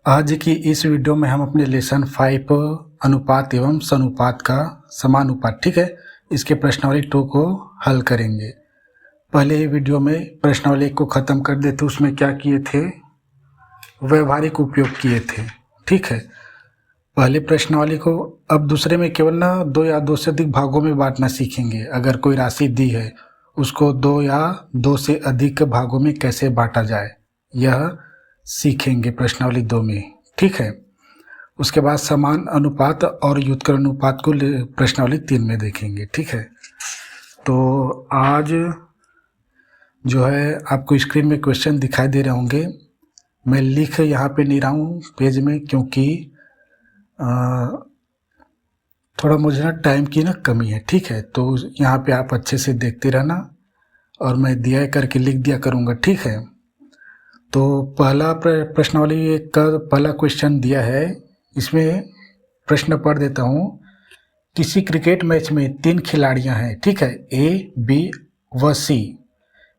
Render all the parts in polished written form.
आज की इस वीडियो में हम अपने लेसन 5 अनुपात एवं सनुपात का समानुपात, ठीक है, इसके प्रश्नावली 2 को हल करेंगे। पहले ही वीडियो में प्रश्नावली 1 को ख़त्म कर देते, उसमें क्या किए थे, व्यवहारिक उपयोग किए थे, ठीक है। पहले प्रश्नावली को अब दूसरे में केवल 2 या 2 से अधिक भागों में बांटना सीखेंगे। अगर कोई राशि दी है उसको 2 या 2 से अधिक भागों में कैसे बांटा जाए, यह सीखेंगे प्रश्नावली 2 में, ठीक है। उसके बाद समान अनुपात और व्युत्क्रम अनुपात को प्रश्नावली 3 में देखेंगे, ठीक है। तो आज जो है आपको स्क्रीन में क्वेश्चन दिखाई दे रहे होंगे। मैं लिख यहाँ पे नहीं रहा हूँ पेज में, क्योंकि थोड़ा मुझे टाइम की कमी है, ठीक है। तो यहाँ पे आप अच्छे से देखते रहना और मैं दिया करके लिख दिया करूँगा, ठीक है। तो पहला प्रश्नावली का पहला क्वेश्चन दिया है, इसमें प्रश्न पढ़ देता हूँ। किसी क्रिकेट मैच में 3 खिलाड़ियाँ हैं, ठीक है, ए, बी व सी।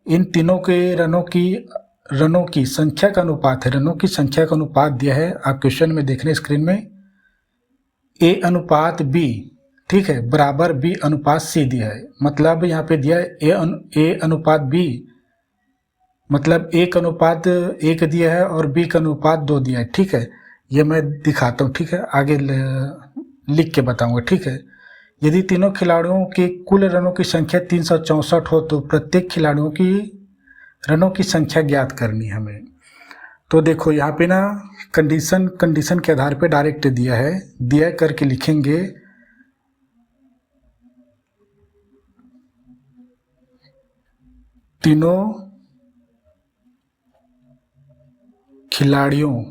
इन तीनों के रनों की संख्या का अनुपात है, रनों की संख्या का अनुपात दिया है। आप क्वेश्चन में देख रहे हैं स्क्रीन में, ए अनुपात बी, ठीक है, बराबर बी अनुपात सी दिया है। मतलब यहाँ पे दिया है ए अनुपात बी, मतलब 1:1 दिया है और b का अनुपात 2 दिया है, ठीक है। ये मैं दिखाता हूँ, ठीक है, आगे लिख के बताऊँगा, ठीक है। यदि तीनों खिलाड़ियों के कुल रनों की संख्या 364 हो तो प्रत्येक खिलाड़ियों की रनों की संख्या ज्ञात करनी है हमें। तो देखो यहाँ पे कंडीशन के आधार पे डायरेक्ट दिया करके लिखेंगे। तीनों खिलाड़ियों,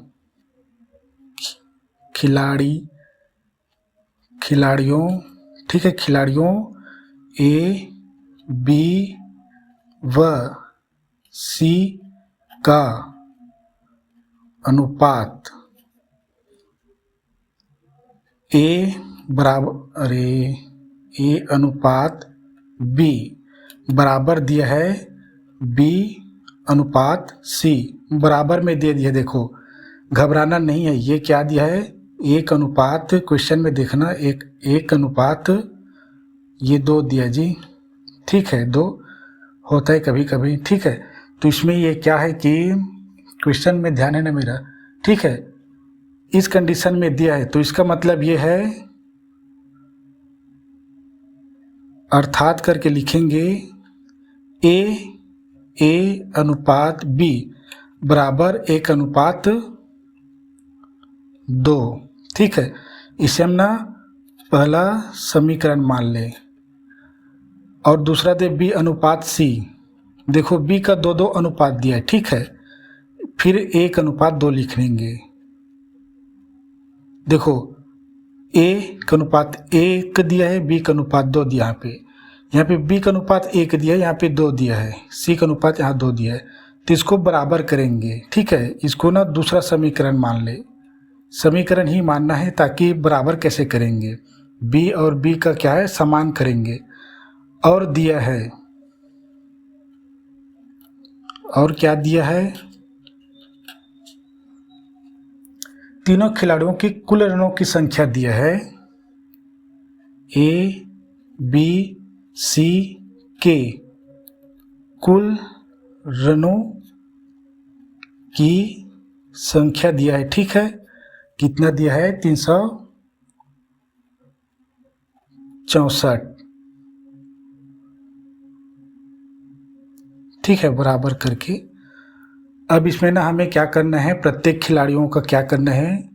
ठीक है, खिलाड़ियों ए, बी व सी का अनुपात ए अनुपात बी बराबर दिया है बी अनुपात सी, बराबर में दे दिया। देखो घबराना नहीं है, ये क्या दिया है, 1 अनुपात, क्वेश्चन में देखना, एक अनुपात ये 2 दिया जी, ठीक है, 2 होता है कभी कभी, ठीक है। तो इसमें ये क्या है कि क्वेश्चन में ध्यान है ना मेरा, ठीक है, इस कंडीशन में दिया है, तो इसका मतलब ये है, अर्थात करके लिखेंगे ए अनुपात बी बराबर 1:2, ठीक है। इसे हम पहला समीकरण मान लें और दूसरा दे बी अनुपात सी। देखो बी का 2 अनुपात दिया है, ठीक है, फिर 1:2 लिख लेंगे। देखो ए का अनुपात 1 दिया है, बी का अनुपात 2 दिया, यहाँ पे बी का अनुपात 1 दिया है, यहाँ पे 2 दिया है, सी का अनुपात यहाँ 2 दिया है, तो इसको बराबर करेंगे, ठीक है। इसको दूसरा समीकरण मान ले, समीकरण ही मानना है, ताकि बराबर कैसे करेंगे, बी और बी का क्या है, समान करेंगे। और दिया है, और क्या दिया है, तीनों खिलाड़ियों की कुल रनों की संख्या दिया है, ए, बी, सी के कुल रनों की संख्या दिया है, ठीक है। कितना दिया है, 364, ठीक है, बराबर करके। अब इसमें हमें क्या करना है, प्रत्येक खिलाड़ियों का क्या करना है,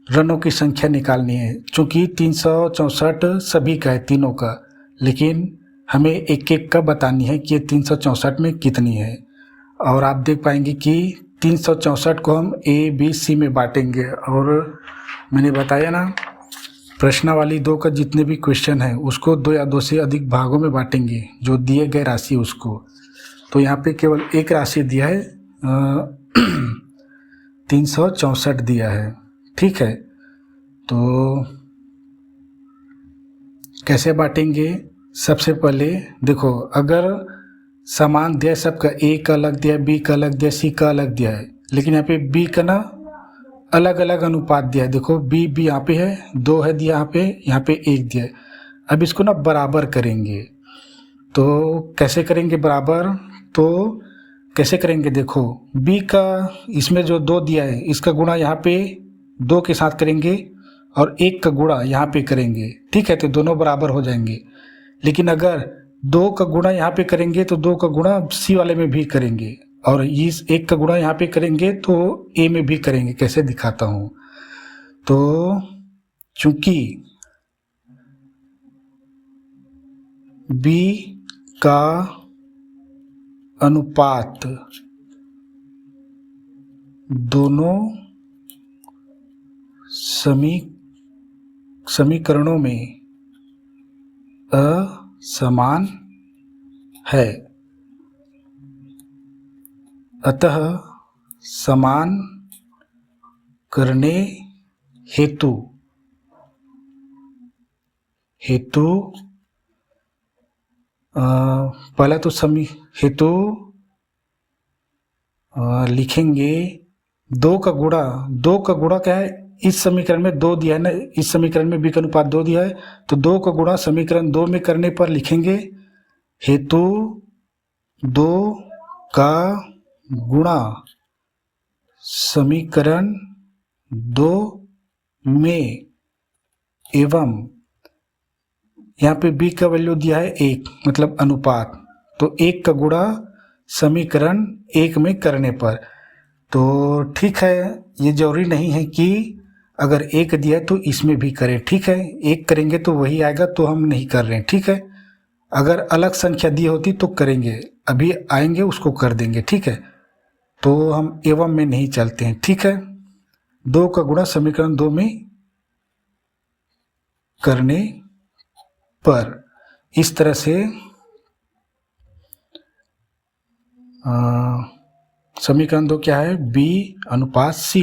रनों की संख्या निकालनी है। चूँकि 364 सभी का है, तीनों का, लेकिन हमें एक एक का बतानी है कि ये 364 में कितनी है। और आप देख पाएंगे कि 364 को हम ए, बी, सी में बांटेंगे। और मैंने बताया ना, प्रश्नावली 2 का जितने भी क्वेश्चन है उसको 2 या 2 से अधिक भागों में बांटेंगे, जो दिए गए राशि उसको। तो यहाँ पे केवल एक राशि दिया है, 364 दिया है, ठीक है। तो कैसे बांटेंगे, सबसे पहले देखो, अगर समान दिया सबका, ए का अलग दिया, बी का अलग दिया, सी का अलग दिया है, लेकिन यहाँ पे बी का अलग अलग अनुपात दिया है। देखो बी बी यहाँ पे है, 2 है दिया यहाँ पे 1 दिया है। अब इसको ना बराबर करेंगे, तो कैसे करेंगे बराबर, तो कैसे करेंगे, देखो b का इसमें जो 2 दिया है इसका गुणा यहाँ पे 2 के साथ करेंगे और 1 का गुणा यहाँ पे करेंगे, ठीक है, तो दोनों बराबर हो जाएंगे। लेकिन अगर 2 का गुणा यहाँ पे करेंगे तो 2 का गुणा c वाले में भी करेंगे और इस 1 का गुणा यहाँ पे करेंगे तो a में भी करेंगे। कैसे दिखाता हूँ, तो चूंकि b का अनुपात दोनों समीकरणों में असमान है, अतः समान करने हेतु पहला तो हेतु लिखेंगे 2 का गुणा क्या है, इस समीकरण में 2 दिया है ना, इस समीकरण में b का अनुपात 2 दिया है, तो 2 का गुणा समीकरण 2 में करने पर लिखेंगे हेतु 2 का गुणा समीकरण 2 में एवं यहाँ पे b का वैल्यू दिया है 1, मतलब अनुपात, तो 1 का गुणा समीकरण 1 में करने पर। तो ठीक है, ये जरूरी नहीं है कि अगर 1 दिया है तो इसमें भी करें, ठीक है, 1 करेंगे तो वही आएगा, तो हम नहीं कर रहे हैं, ठीक है। अगर अलग संख्या दी होती तो करेंगे, अभी आएंगे उसको कर देंगे, ठीक है। तो हम एवं में नहीं चलते हैं, ठीक है। 2 का गुणा समीकरण 2 में करने पर, इस तरह से समीकरण 2 क्या है, b अनुपात c,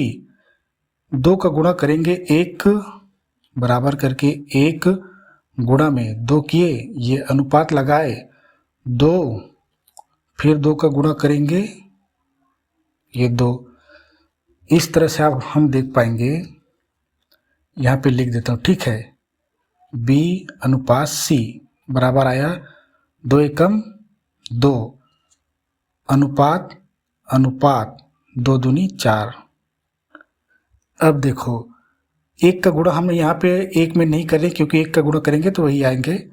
2 का गुणा करेंगे 1 बराबर करके 1 गुणा में 2 किए, ये अनुपात लगाए 2, फिर 2 का गुणा करेंगे ये 2, इस तरह से आप हम देख पाएंगे। यहाँ पे लिख देता हूँ, ठीक है, b अनुपात c बराबर आया 2 एकम 2 अनुपात 2 दूनी 4। अब देखो 1 का गुणा हम यहाँ पे 1 में नहीं करें, क्योंकि 1 का गुणा करेंगे तो वही आएंगे।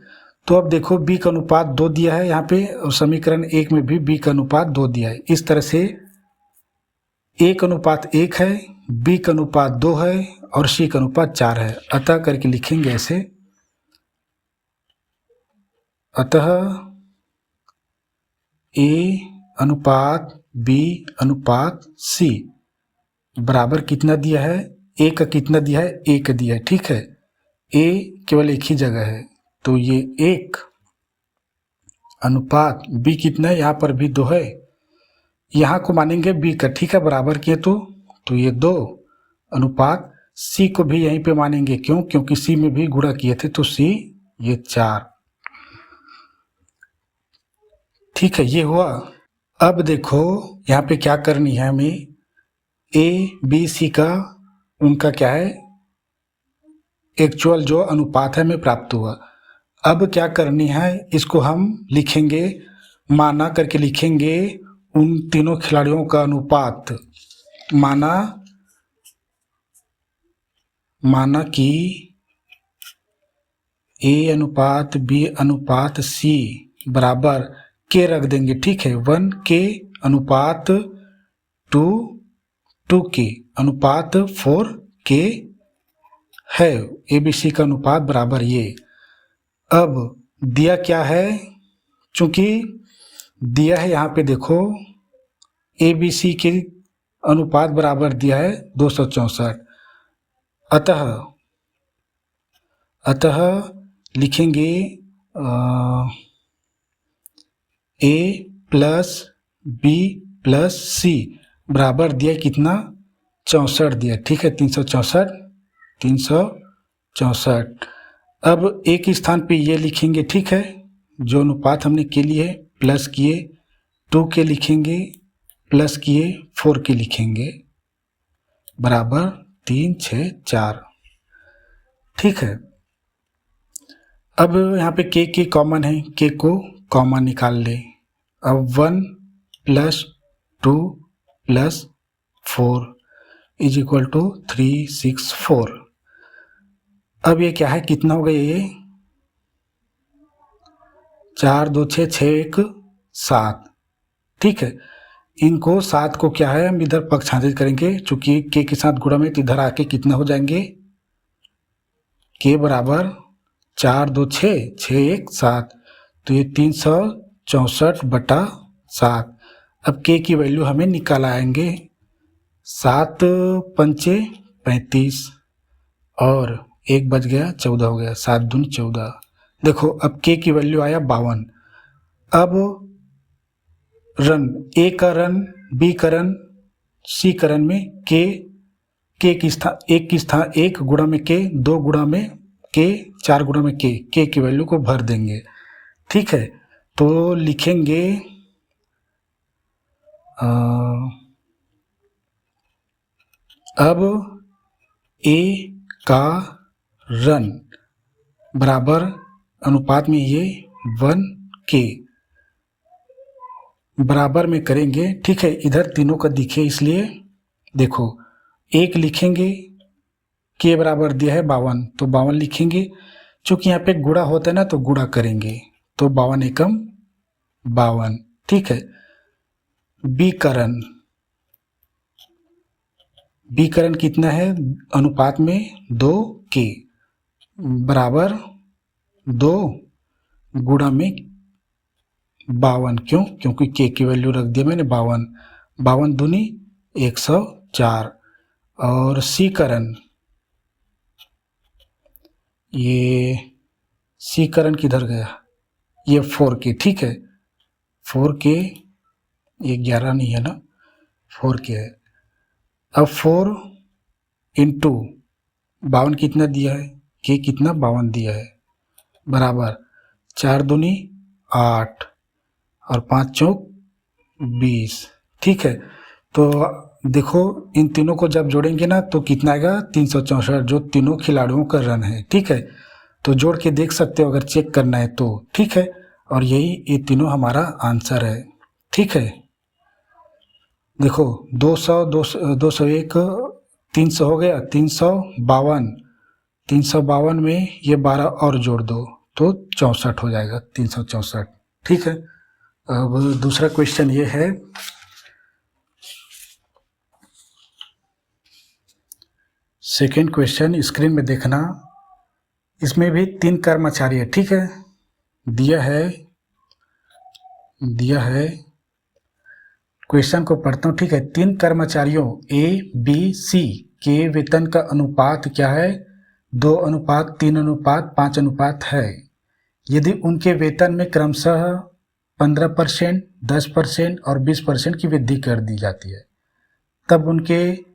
तो अब देखो b का अनुपात 2 दिया है यहाँ पे, और समीकरण 1 में भी b का अनुपात 2 दिया है। इस तरह से a का अनुपात 1 है, b का अनुपात 2 है और c का अनुपात 4 है। अतः करके लिखेंगे ऐसे, अतः a अनुपात b अनुपात c बराबर कितना दिया है, a का कितना दिया है, 1 दिया है, ठीक है। a केवल एक ही जगह है, तो ये 1 अनुपात b कितना है, यहाँ पर भी 2 है, यहाँ को मानेंगे b का, ठीक है, बराबर किए तो ये 2 अनुपात c को भी यहीं पे मानेंगे, क्यों, क्योंकि c में भी गुणा किए थे, तो c ये 4, ठीक है, ये हुआ। अब देखो यहाँ पे क्या करनी है हमें, a b c का उनका क्या है, एक्चुअल जो अनुपात है हमें प्राप्त हुआ। अब क्या करनी है, इसको हम लिखेंगे, माना करके लिखेंगे उन तीनों खिलाड़ियों का अनुपात, माना कि a अनुपात b अनुपात c बराबर k रख देंगे, ठीक है, 1 k अनुपात 2 k अनुपात 4 k है, ABC का अनुपात बराबर ये। अब दिया क्या है, चूंकि दिया है यहाँ पे देखो ABC के अनुपात बराबर दिया है 264, अतः लिखेंगे a plus b plus c बराबर दिया कितना, 64 दिया, ठीक है, 364। अब एक स्थान पे ये लिखेंगे, ठीक है, जो अनुपात हमने के लिए प्लस किए 2 के लिखेंगे, प्लस किए 4 के लिखेंगे, बराबर 3 6 4। ठीक है, अब यहाँ पे के कॉमन है, के को कॉमन निकाल ले। अब 1 + 2 + 4 = 3 6 4। अब ये क्या है, कितना हो गया ये 4 2 6 6 1 7। ठीक है, इनको 7 को क्या है हम इधर पक्षांतरित करेंगे, चूंकि के साथ गुणा में, तो इधर आके कितना हो जाएंगे, के बराबर 4 2 6 6 1 7, तो ये 364/7। अब के की वैल्यू हमें निकाल आएंगे, 7 पंचे 35 और 1 बच गया 14 हो गया, 7 दूनी 14। देखो अब के की वैल्यू आया 52। अब रन, ए का रन, बी का रन, सी का रन में के की स्थान, एक की स्थान 1 गुणा में के, 2 गुणा में के, 4 गुणा में के की वैल्यू को भर देंगे। ठीक है, तो लिखेंगे अब ए का रन बराबर अनुपात में ये 1 के बराबर में करेंगे। ठीक है, इधर तीनों का दिखे इसलिए देखो 1 लिखेंगे, के बराबर दिया है 52 तो 52 लिखेंगे। चूंकि यहाँ पे गुणा होता है ना तो गुणा करेंगे, तो 52 एकम 52। ठीक है, बी करण कितना है, अनुपात में 2 के बराबर 2 गुणा में 52। क्यों, क्योंकि के की वैल्यू रख दिया मैंने 52, 52 दूनी 104। और सी करण, ये सी करण किधर गया, ये 4 के। ठीक है, 4 के, ये 11 नहीं है ना, 4 के है। अब 4 इंटू 52 कितना दिया है, के कितना 52 दिया है, बराबर 4 दूनी 8 और 5 चौक 20। ठीक है, तो देखो इन तीनों को जब जोड़ेंगे ना तो कितना आएगा 364, जो तीनों खिलाड़ियों का रन है। ठीक है, तो जोड़ के देख सकते हो अगर चेक करना है तो। ठीक है, और यही ये तीनों हमारा आंसर है। ठीक है, देखो 200 201 300 हो गया, 352 में ये 12 और जोड़ दो तो 64 हो जाएगा, 364। ठीक है, अब दूसरा क्वेश्चन ये है, सेकेंड क्वेश्चन स्क्रीन में देखना। इसमें भी 3 कर्मचारी है। ठीक है, दिया है क्वेश्चन को पढ़ता हूँ। ठीक है, 3 कर्मचारियों ए बी सी के वेतन का अनुपात क्या है, 2:3:5 है। यदि उनके वेतन में क्रमशः 15%, 10% और 20% की वृद्धि कर दी जाती है, तब उनके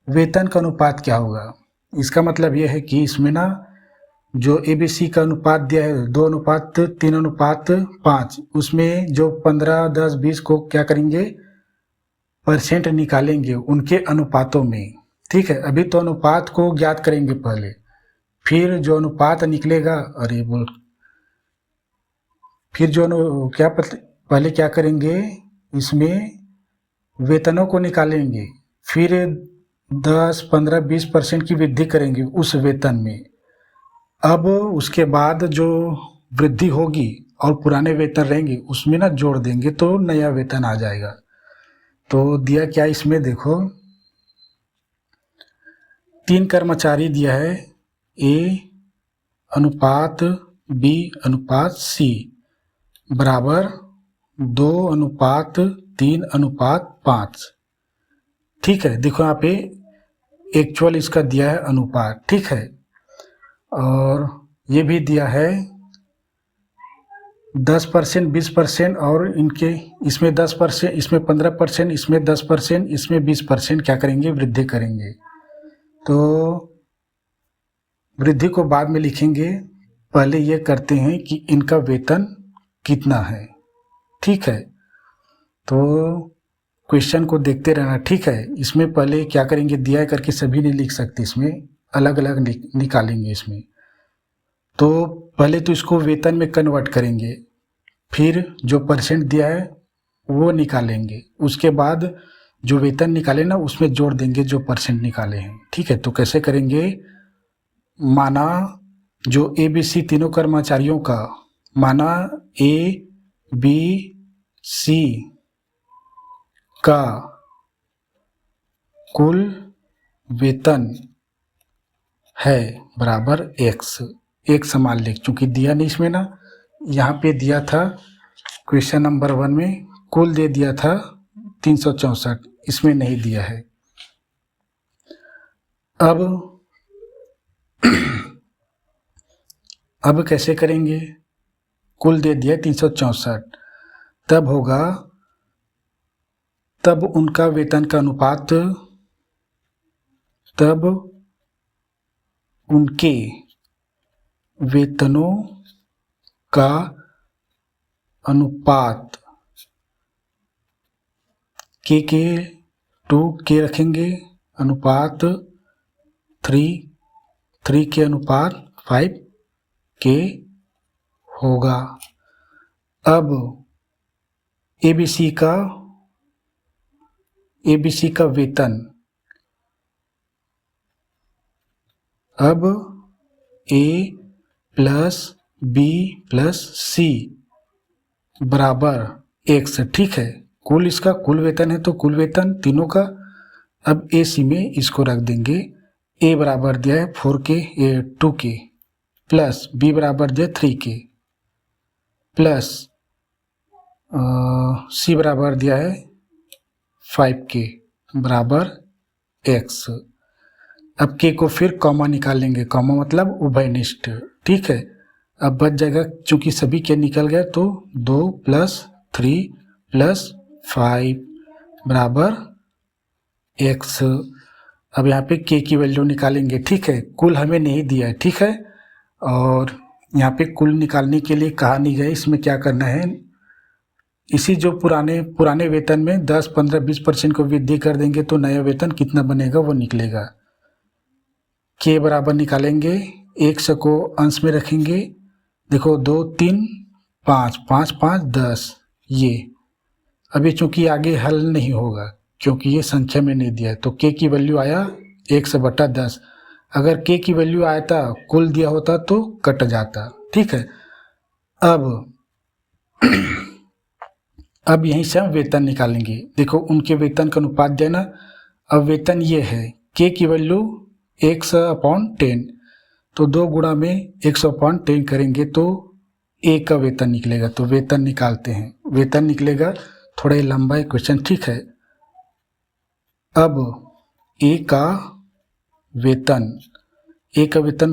वेतन का अनुपात क्या होगा। इसका मतलब यह है कि इसमें ना जो ए बी सी का अनुपात दिया है 2:3:5, उसमें जो 15, 10, 20 को क्या करेंगे, परसेंट निकालेंगे उनके अनुपातों में। ठीक है, अभी तो अनुपात को ज्ञात करेंगे पहले, फिर जो अनुपात निकलेगा, पहले क्या करेंगे, इसमें वेतनों को निकालेंगे, फिर 10, 15, 20% की वृद्धि करेंगे उस वेतन में। अब उसके बाद जो वृद्धि होगी और पुराने वेतन रहेंगे उसमें ना जोड़ देंगे तो नया वेतन आ जाएगा। तो दिया क्या इसमें देखो, 3 कर्मचारी दिया है, ए अनुपात बी अनुपात सी बराबर 2:3:5। ठीक है, देखो यहाँ पे एक्चुअल इसका दिया है अनुपात। ठीक है, और ये भी दिया है 10%, 20% और इनके इसमें 10%, इसमें 15%, इसमें 10%, इसमें 20% क्या करेंगे, वृद्धि करेंगे। तो वृद्धि को बाद में लिखेंगे, पहले ये करते हैं कि इनका वेतन कितना है। ठीक है, तो क्वेश्चन को देखते रहना, ठीक है। इसमें पहले क्या करेंगे, दिया करके सभी नहीं लिख सकते, इसमें अलग अलग निकालेंगे इसमें। तो पहले तो इसको वेतन में कन्वर्ट करेंगे, फिर जो परसेंट दिया है वो निकालेंगे, उसके बाद जो वेतन निकाले ना उसमें जोड़ देंगे जो परसेंट निकाले हैं, ठीक है। तो कैसे करेंगे, माना जो ए बी सी तीनों कर्मचारियों का, माना ए बी सी का कुल वेतन है बराबर एक्स मान ले, चूंकि दिया नहीं इसमें ना, यहाँ पे दिया था क्वेश्चन नंबर 1 में कुल दे दिया था 364, इसमें नहीं दिया है। अब कैसे करेंगे, कुल दे दिया 364, तब होगा, तब उनका वेतन का अनुपात, तब उनके वेतनों का अनुपात के 2 के रखेंगे, अनुपात 3 के अनुपात 5 के होगा। अब एबीसी का वेतन, अब ए प्लस बी प्लस सी बराबर एक्स, ठीक है। कुल इसका कुल वेतन है तो कुल वेतन तीनों का, अब ए सी में इसको रख देंगे। ए बराबर दिया है 4 के 2 के, प्लस बी बराबर दिया 3 के, प्लस सी बराबर दिया है 5 के बराबर एक्स। अब के को फिर कॉमा निकालेंगे, कॉमा मतलब उभयनिष्ठ, ठीक है। अब बच जाएगा, चूंकि सभी के निकल गए तो 2 + 3 + 5 बराबर एक्स। अब यहाँ पे के की वैल्यू निकालेंगे, ठीक है। कुल हमें नहीं दिया है, ठीक है। और यहाँ पे कुल निकालने के लिए कहा नहीं गया, इसमें क्या करना है, इसी जो पुराने वेतन में 10, 15, 20% को वृद्धि कर देंगे तो नया वेतन कितना बनेगा वो निकलेगा। के बराबर निकालेंगे, 100 को अंश में रखेंगे, देखो 2, 3, 5, 5, 5, 10, ये अभी चूंकि आगे हल नहीं होगा क्योंकि ये संख्या में नहीं दिया है, तो के की वैल्यू आया 100/10। अगर के की वैल्यू आया था कुल दिया होता तो कट जाता, ठीक है। अब यहीं से हम वेतन निकालेंगे, देखो उनके वेतन का अनुपात देना। अब वेतन ये है, के की वैल्यू 100/10, तो 2 गुणा में 100/10 करेंगे तो ए का वेतन निकलेगा। तो वेतन निकालते हैं, वेतन निकलेगा, थोड़ा ही लंबा है क्वेश्चन, ठीक है। अब ए का वेतन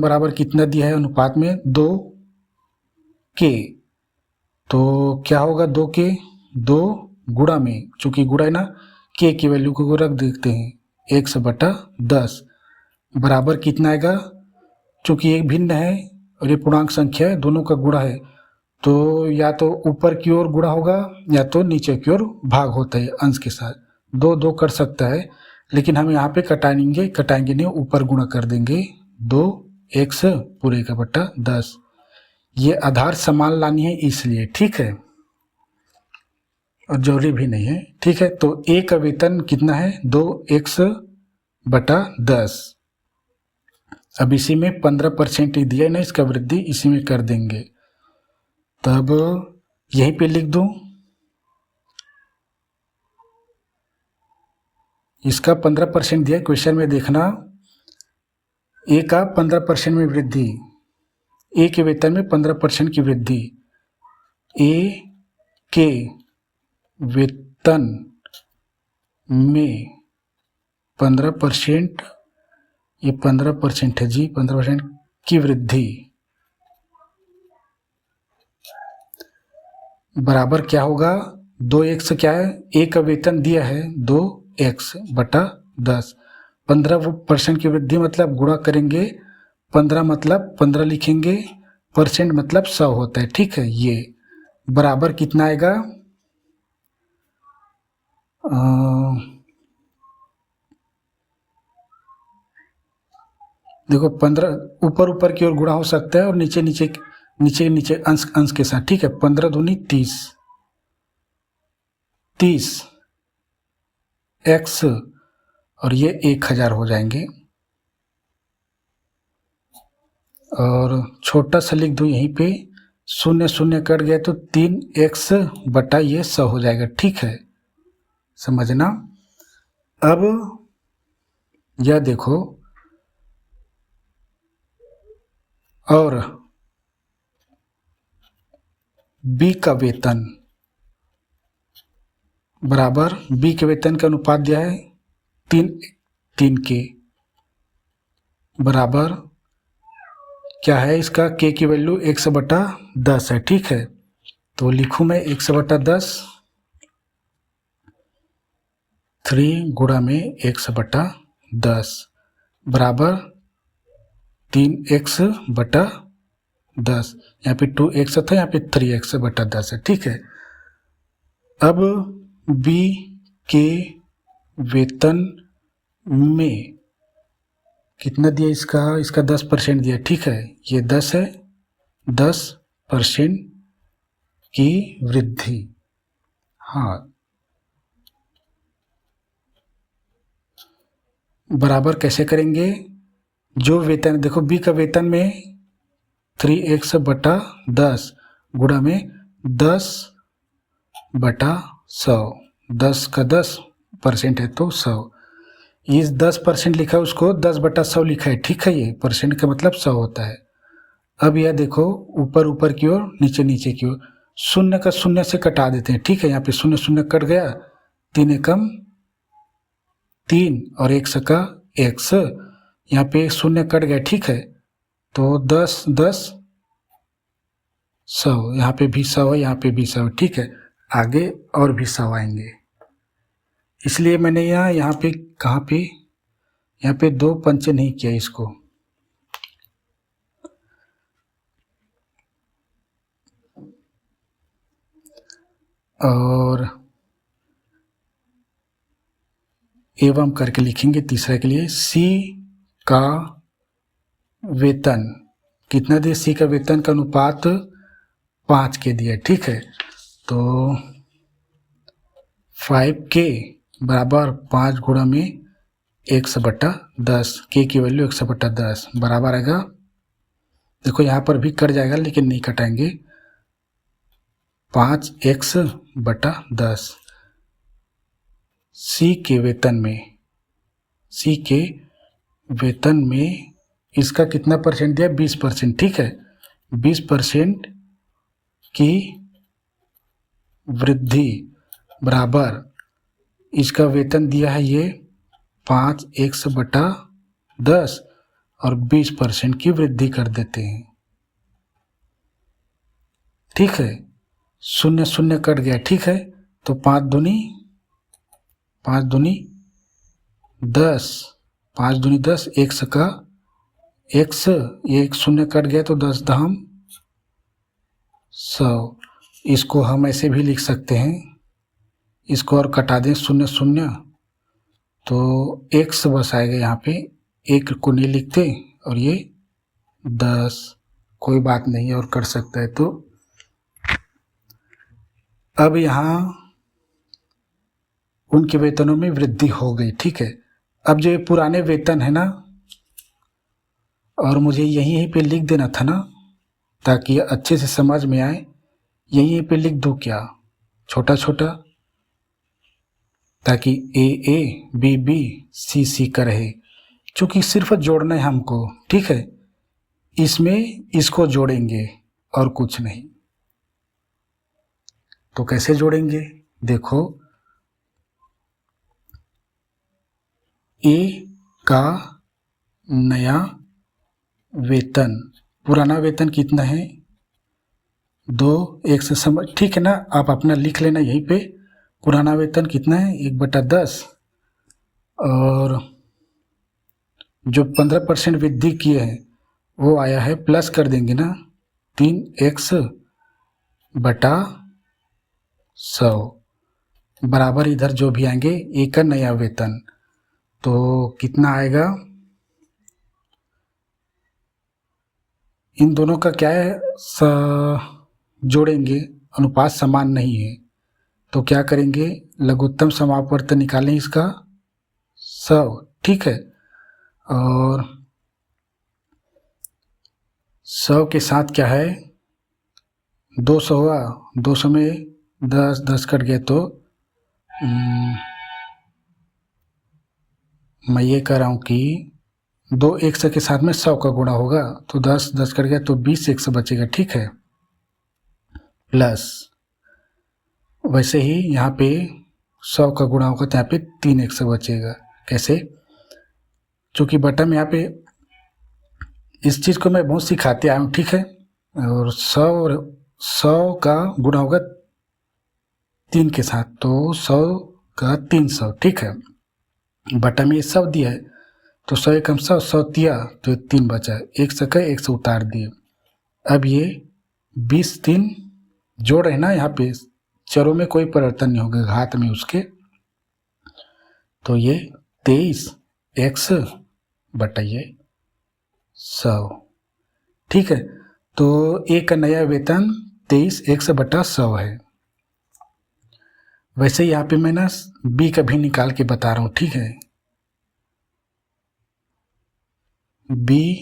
बराबर कितना दिया है अनुपात में, 2 के, तो क्या होगा 2 गुणा में, चूंकि गुणा है ना, के की वैल्यू को रख देते हैं 100/10 बराबर कितना आएगा, चूंकि एक भिन्न है और ये पूर्णांक संख्या है, दोनों का गुणा है, तो या तो ऊपर की ओर गुणा होगा या तो नीचे की ओर भाग होता है अंश के साथ, 2 कर सकता है, लेकिन हम यहाँ पे कटाएंगे नहीं, ऊपर गुणा कर देंगे, 2x पूरे का बटा 10। ये आधार समान लानी है इसलिए, ठीक है, और जरूरी भी नहीं है, ठीक है। तो ए का वेतन कितना है, 2x/10। अब इसी में 15% ही दिया ना, इसका वृद्धि इसी में कर देंगे, तब यहीं पे लिख दूं, इसका 15% दिया क्वेश्चन में, देखना ए का 15% में वृद्धि, ए के वेतन में 15% की वृद्धि, ए के वेतन में 15%, ये 15% है जी, 15% की वृद्धि बराबर क्या होगा, 2x क्या है, ए का वेतन दिया है 2x/10, 15% की वृद्धि मतलब गुणा करेंगे, 15 मतलब 15 लिखेंगे, परसेंट मतलब 100 होता है, ठीक है। ये बराबर कितना आएगा, देखो 15 ऊपर ऊपर की ओर गुणा हो सकता है और नीचे नीचे नीचे नीचे अंश अंश के साथ, ठीक है। 15 दूनी 30, 30 x और ये 1000 हो जाएंगे। और छोटा सा लिख दूँ यहीं पे, शून्य शून्य कट गया तो 3x बटा ये 100 हो जाएगा, ठीक है, समझना। अब यह देखो, और b का वेतन बराबर, b के वेतन का अनुपात दिया है 3 के बराबर क्या है, इसका k की वैल्यू 100/10 है, ठीक है। तो लिखूं मैं 100/10, 3 गुणा में 100/10 बराबर 3x/10। यहाँ पे 2x था, यहाँ पे 3x/10 है, ठीक है। अब b के वेतन में कितना दिया, इसका 10% दिया, ठीक है। ये 10 है, 10% की वृद्धि, हाँ, बराबर कैसे करेंगे, जो वेतन देखो b का वेतन में 3x/10 गुणा में 10/100, 10 का 10% है तो 100, इस 10% लिखा है उसको 10/100 लिखा है, ठीक है। ये परसेंट का मतलब 100 होता है। अब यह देखो ऊपर ऊपर की ओर नीचे नीचे की ओर, शून्य का शून्य से कटा देते हैं, ठीक है। यहाँ पे शून्य शून्य कट गया, 3 एकम 3 और 1 का 1, यहाँ पे शून्य कट गया, ठीक है। तो 10 10 100, यहाँ पे भी 100 है, यहाँ पे भी 100 है, ठीक है। आगे और भी 100 आएंगे, इसलिए मैंने यहाँ पे कहाँ पे, यहाँ पे 2 पंचे नहीं किया इसको। और एवं करके लिखेंगे तीसरा के लिए, सी का वेतन कितना दिया, सी का वेतन का अनुपात 5 के दिया, ठीक है। तो 5k बराबर 5 गुणा में 100/10, के की वैल्यू 100/10 बराबर आएगा, देखो यहाँ पर भी कट जाएगा लेकिन नहीं कटाएंगे, 5x/10। सी के वेतन में इसका कितना परसेंट दिया, 20%, ठीक है। 20% की वृद्धि बराबर, इसका वेतन दिया है ये 5x/10 और 20% की वृद्धि कर देते हैं, ठीक है। शून्य शून्य कट गया, ठीक है। तो 5 दूनी 10, 5 दूनी 10, 1 का 1, एक शून्य कट गया तो 10 दाम 100। इसको हम ऐसे भी लिख सकते हैं, इसको और कटा दें शून्य शून्य तो x बस आएगा, यहाँ पे 1 को नहीं लिखते और ये 10, कोई बात नहीं और कर सकता है। तो अब यहाँ उनके वेतनों में वृद्धि हो गई, ठीक है। अब जो ये पुराने वेतन है ना, और मुझे यहीं पे लिख देना था ना ताकि अच्छे से समझ में आए, यहीं पे लिख दूँ क्या, छोटा छोटा, ताकि ए बी बी सी का रहे, क्योंकि सिर्फ जोड़ना है हमको, ठीक है। इसमें इसको जोड़ेंगे और कुछ नहीं। तो कैसे जोड़ेंगे, देखो, ए का नया वेतन, पुराना वेतन कितना है 2, 1 से समझ, ठीक है ना। आप अपना लिख लेना यहीं पे, पुराना वेतन कितना है 1/10, और जो 15% वृद्धि किए हैं वो आया है, प्लस कर देंगे ना 3x/100, बराबर इधर जो भी आएंगे एक का नया वेतन, तो कितना आएगा, इन दोनों का क्या है, जोड़ेंगे, अनुपात समान नहीं है, तो क्या करेंगे, लघुत्तम समापवर्त निकालें इसका 100, ठीक है। और 100 के साथ क्या है, 200 हुआ, 200 में 10 10 कट गए, तो मैं ये कह रहा हूँ कि 2 100 के साथ में 100 का गुणा होगा, तो 10 10 कट गया, तो 20 100 बचेगा, ठीक है। प्लस वैसे ही यहाँ पे 100 का गुणा होगा, तो यहाँ पे 3 100 बचेगा। कैसे, चूँकि बटन में यहाँ पे इस चीज़ को मैं बहुत सिखाते आया हूँ, ठीक है। और 100 का गुणा होगा 3 के साथ, तो 100 का 300, ठीक है। बटन में ये 100 दिया है, तो 100 एकम 100 दिया, तो 3 बचा, 100 का 100 उतार दिए। अब ये 20 3 जोड़ है ना, यहाँ पे चरों में कोई परिवर्तन नहीं होगा घात में उसके, तो ये 23 x बटा ये 100, ठीक है। तो एक का नया वेतन 23 x बटा 100 है। वैसे यहाँ पे मैं ना b का भी निकाल के बता रहा हूँ, ठीक है। b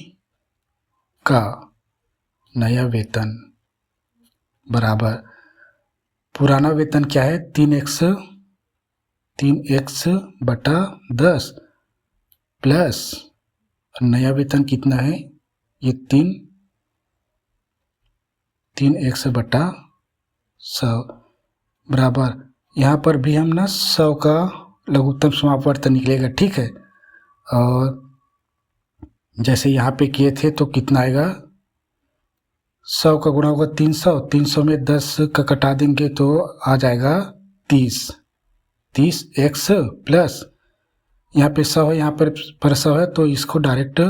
का नया वेतन बराबर पुराना वेतन क्या है, 3x बटा 10 प्लस नया वेतन कितना है, ये 3x बटा 100 बराबर, यहाँ पर भी हम ना 100 का लघुत्तम समापवर्त निकलेगा, ठीक है। और जैसे यहाँ पे किए थे, तो कितना आएगा, 100 का गुणा होगा 300, 300 में 10 का कटा देंगे, तो आ जाएगा 30 x प्लस यहाँ पे 100 है, यहाँ पर 100 है, तो इसको डायरेक्ट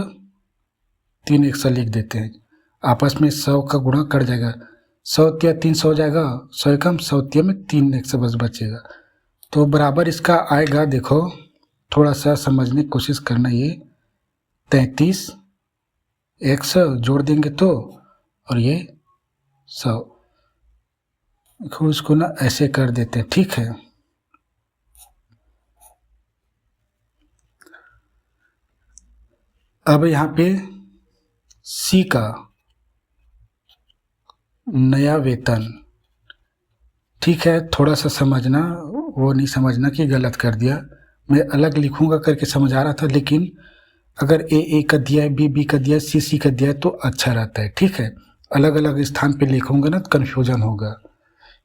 3x लिख देते हैं। आपस में 100 का गुणा कर जाएगा, 100 तिया 300 हो जाएगा, 100 एकम 100 तिया में 3x बस बचेगा, तो बराबर इसका आएगा। देखो थोड़ा सा समझने की कोशिश करना, ये 33x जोड़ देंगे तो, और ये 100, इसको ना ऐसे कर देते हैं, ठीक है। अब यहाँ पे C का नया वेतन, ठीक है, थोड़ा सा समझना, वो नहीं समझना कि गलत कर दिया, मैं अलग लिखूंगा करके समझा रहा था, लेकिन अगर ए का दिया है, बी का दिया है, सी का दिया है, तो अच्छा रहता है, ठीक है। अलग अलग स्थान पे लिखूंगा ना तो कन्फ्यूजन होगा।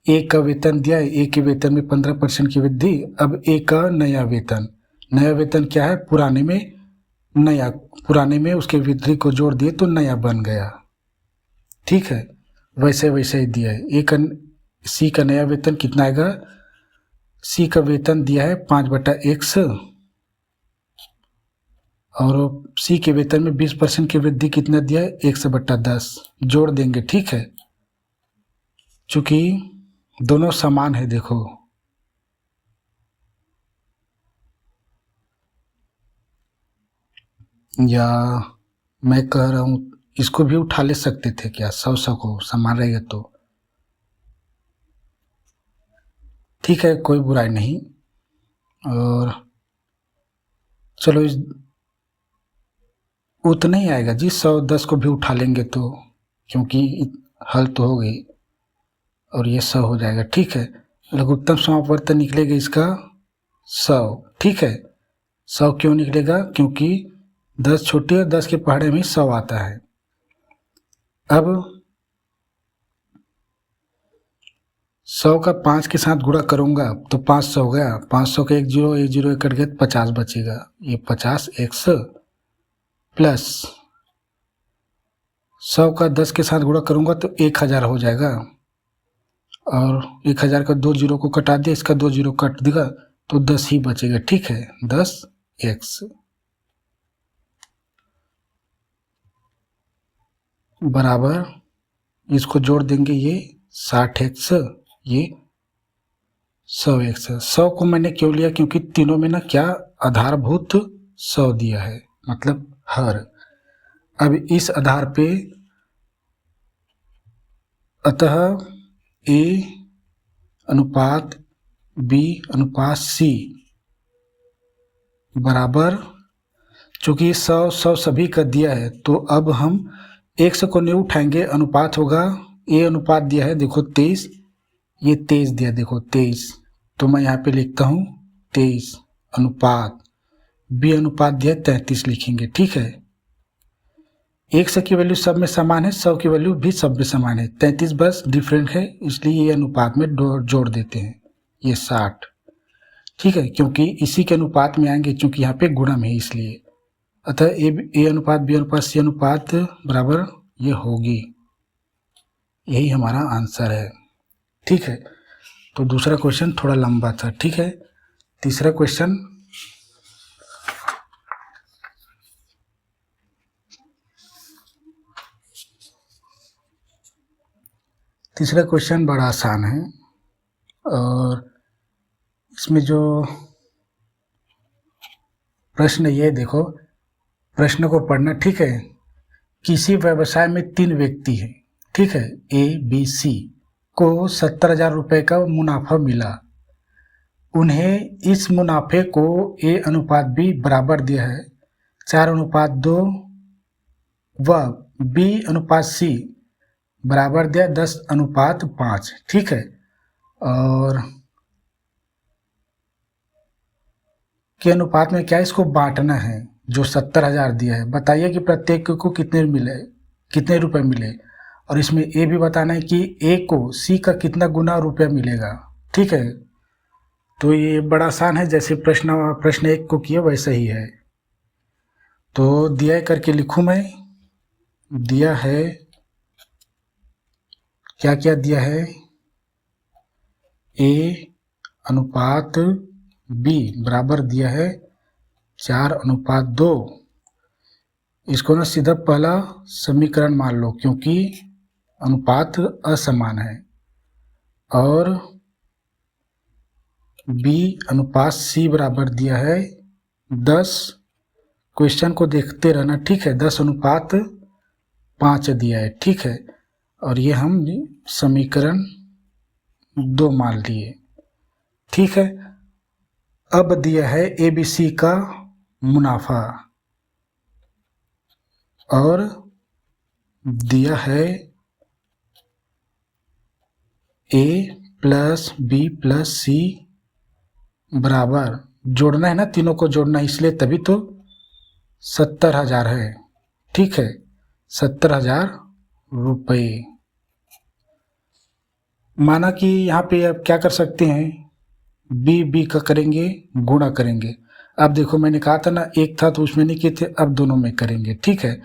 ए का वेतन दिया है, ए के वेतन में 15% की वृद्धि, अब ए का नया वेतन क्या है, पुराने में उसके वृद्धि को जोड़ दिए तो नया बन गया, ठीक है। वैसे ही दिया है। सी का नया वेतन कितना आएगा, सी का वेतन दिया है 5/x, और सी के वेतन में 20% की वृद्धि कितना दिया है, 100/10 जोड़ देंगे, ठीक है। चूंकि दोनों समान है, देखो या मैं कह रहा हूँ इसको भी उठा ले सकते थे क्या, 100 को समान रहेगा तो, ठीक है, कोई बुराई नहीं। और चलो इस उतना ही आएगा जी, 110 को भी उठा लेंगे तो, क्योंकि हल तो हो गई, और ये 100 हो जाएगा, ठीक है। लघुत्तम समापवर्तन निकलेगा इसका 100, ठीक है। 100 क्यों निकलेगा, क्योंकि 10 छोटी और 10 के पहाड़े में 100 आता है। अब 100 का 5 के साथ गुणा करूंगा तो 500 हो गया, 500 का 1 0 कट गया, 50 बचेगा, ये 50x प्लस 100 का 10 के साथ गुणा करूंगा तो 1000 हो जाएगा, और 1000 का 2 0 को कटा दिया, इसका 2 0 कट देगा, तो 10 ही बचेगा, ठीक है, 10x बराबर, इसको जोड़ देंगे, ये 60x, ये 100x है। 100 को मैंने क्यों लिया, क्योंकि तीनों में ना क्या आधारभूत 100 दिया है, मतलब हर। अब इस आधार पे अतः A अनुपात B अनुपात C बराबर, चूंकि 100 सभी का दिया है तो अब हम x को नहीं उठाएंगे, अनुपात होगा A अनुपात दिया है देखो 23, ये 23 दिया देखो 23, तो मैं यहाँ पे लिखता हूँ 23 अनुपात B अनुपात दिया 33 लिखेंगे। ठीक है, x की वैल्यू सब में समान है, 100 की वैल्यू भी सब में समान है, 33 बस डिफरेंट है, इसलिए ये अनुपात में जोड़ देते हैं, ये 60। ठीक है, क्योंकि इसी के अनुपात में आएंगे, क्योंकि यहाँ पे गुणम है इसलिए। अतः ए अनुपात बी अनुपात सी अनुपात बराबर ये होगी, यही हमारा आंसर है। ठीक है, तो दूसरा क्वेश्चन थोड़ा लंबा था। ठीक है, तीसरा क्वेश्चन, तीसरा क्वेश्चन बड़ा आसान है और इसमें जो प्रश्न ये देखो, प्रश्न को पढ़ना। ठीक है, किसी व्यवसाय में 3 व्यक्ति हैं, ठीक है, ए बी सी को 70,000 रुपये का मुनाफा मिला। उन्हें इस मुनाफे को ए अनुपात बी बराबर दिया है 4:2 व बी अनुपात सी बराबर दिया 10:5। ठीक है, और के अनुपात में क्या इसको बांटना है, जो 70,000 दिया है। बताइए कि प्रत्येक को कितने रुपए मिले, और इसमें ए भी बताना है कि ए को सी का कितना गुना रुपया मिलेगा। ठीक है, तो ये बड़ा आसान है, जैसे प्रश्न 1 को किया वैसा ही है। तो दिया करके लिखूं मैं, दिया है क्या क्या दिया है, ए अनुपात बी बराबर दिया है 4:2। इसको ना सीधा पहला समीकरण मान लो, क्योंकि अनुपात असमान है। और बी अनुपात सी बराबर दिया है 10, क्वेश्चन को देखते रहना। ठीक है, 10:5 दिया है। ठीक है, और ये हम समीकरण 2 मान लिए। ठीक है, अब दिया है ए बी सी का मुनाफा और दिया है ए प्लस बी प्लस सी बराबर, जोड़ना है ना, तीनों को जोड़ना है, इसलिए तभी तो 70,000 है। ठीक है, 70,000 रुपये। माना कि यहाँ पे अब क्या कर सकते हैं, बी का करेंगे, गुणा करेंगे। अब देखो मैंने कहा था ना, एक था तो उसमें नहीं किए थे, अब दोनों में करेंगे। ठीक है,